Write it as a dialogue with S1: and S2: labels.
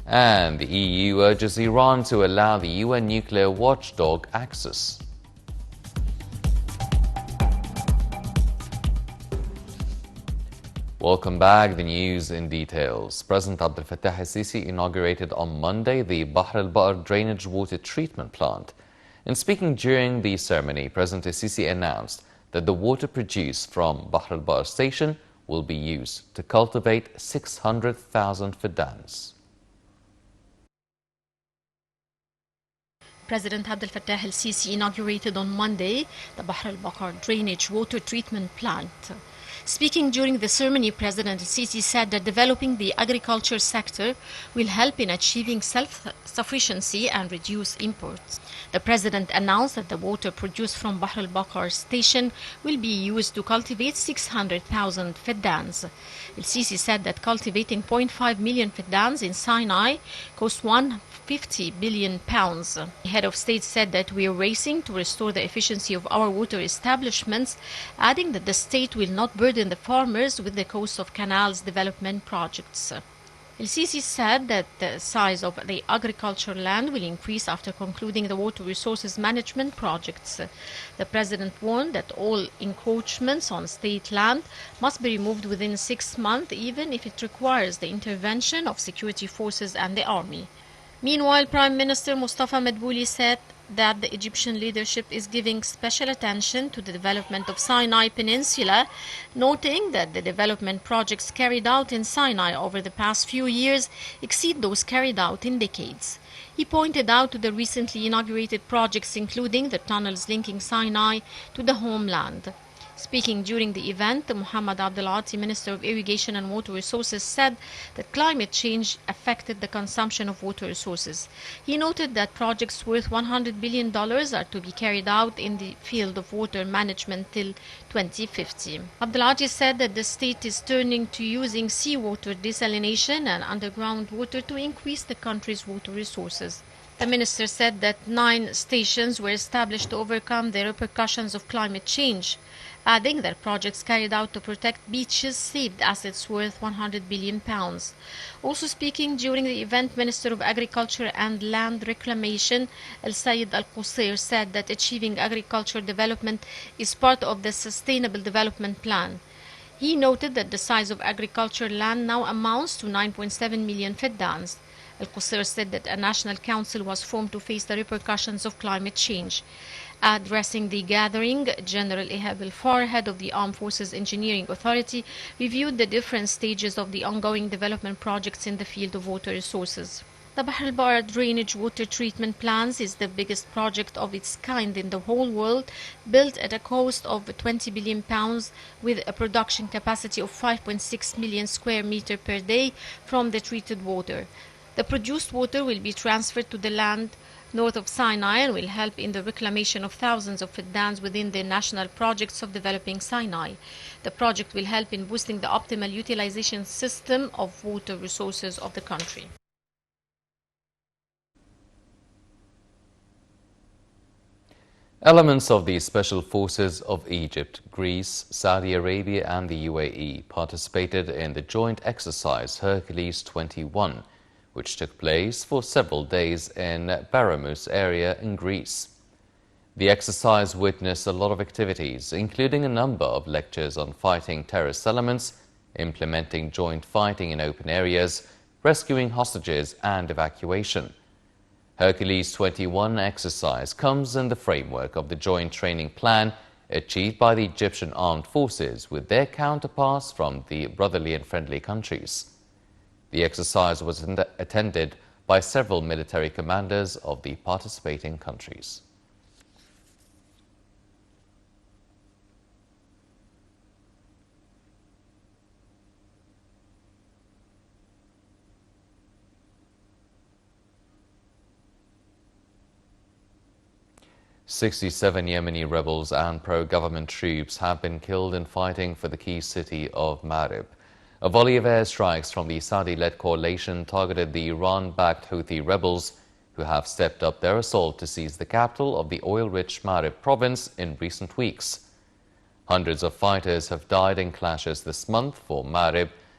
S1: And the EU urges Iran to allow the UN nuclear watchdog access. Welcome back. The news in details. President Abdel Fattah al-Sisi inaugurated on Monday the Bahr al-Bahr drainage water treatment plant. In speaking during the ceremony, President al-Sisi announced that the water produced from Bahr al-Bahr station will be used to cultivate 600,000 fidans.
S2: President Abdel Fattah al-Sisi inaugurated on Monday the Bahr al-Bahr drainage water treatment plant. Speaking during the ceremony, President al-Sisi said that developing the agriculture sector will help in achieving self-sufficiency and reduce imports. The President announced that the water produced from Bahr al-Bahr station will be used to cultivate 600,000 fidans. Al-Sisi said that cultivating 0.5 million fidans in Sinai costs £150 billion. The head of state said that we are racing to restore the efficiency of our water establishments, adding that the state will not burden the farmers with the cost of canals development projects. El-Sisi said that the size of the agricultural land will increase after concluding the water resources management projects. The president warned that all encroachments on state land must be removed within 6 months, even if it requires the intervention of security forces and the army. Meanwhile, Prime Minister Mustafa Madbouli said that the Egyptian leadership is giving special attention to the development of Sinai Peninsula, noting that the development projects carried out in Sinai over the past few years exceed those carried out in decades. He pointed out to the recently inaugurated projects, including the tunnels linking Sinai to the homeland. Speaking during the event, Muhammad Abdel Ati, Minister of Irrigation and Water Resources, said that climate change affected the consumption of water resources. He noted that projects worth $100 billion are to be carried out in the field of water management till 2050. Abdel Ati said that the state is turning to using seawater desalination and underground water to increase the country's water resources. The minister said that 9 stations were established to overcome the repercussions of climate change, adding that projects carried out to protect beaches saved assets worth £100 billion. Also speaking during the event, Minister of Agriculture and Land Reclamation, El-Sayed Al-Qusayr, said that achieving agricultural development is part of the Sustainable Development Plan. He noted that the size of agricultural land now amounts to 9.7 million fidans. Al-Qusayr said that a national council was formed to face the repercussions of climate change. Addressing the gathering, General Ihab al-Far, head of the Armed Forces Engineering Authority, reviewed the different stages of the ongoing development projects in the field of water resources. The Bahr al-Bahr drainage water treatment plant is the biggest project of its kind in the whole world, built at a cost of £20 billion with a production capacity of 5.6 million square meters per day from the treated water. The produced water will be transferred to the land north of Sinai and will help in the reclamation of thousands of fidans within the national projects of developing Sinai. The project will help in boosting the optimal utilization system of water resources of the country.
S1: Elements of the special forces of Egypt, Greece, Saudi Arabia and the UAE participated in the joint exercise Hercules 21, which took place for several days in Panorama area in Greece. The exercise witnessed a lot of activities, including a number of lectures on fighting terrorist elements, implementing joint fighting in open areas, rescuing hostages and evacuation. Hercules 21 exercise comes in the framework of the joint training plan achieved by the Egyptian armed forces with their counterparts from the brotherly and friendly countries. The exercise was attended by several military commanders of the participating countries. "67 Yemeni rebels and pro-government troops have been killed in fighting for the key city of Marib. A volley of airstrikes from the Saudi-led coalition targeted the Iran-backed Houthi rebels, who have stepped up their assault to seize the capital of the oil-rich Marib province in recent weeks. Hundreds of fighters have died in clashes this month for Marib,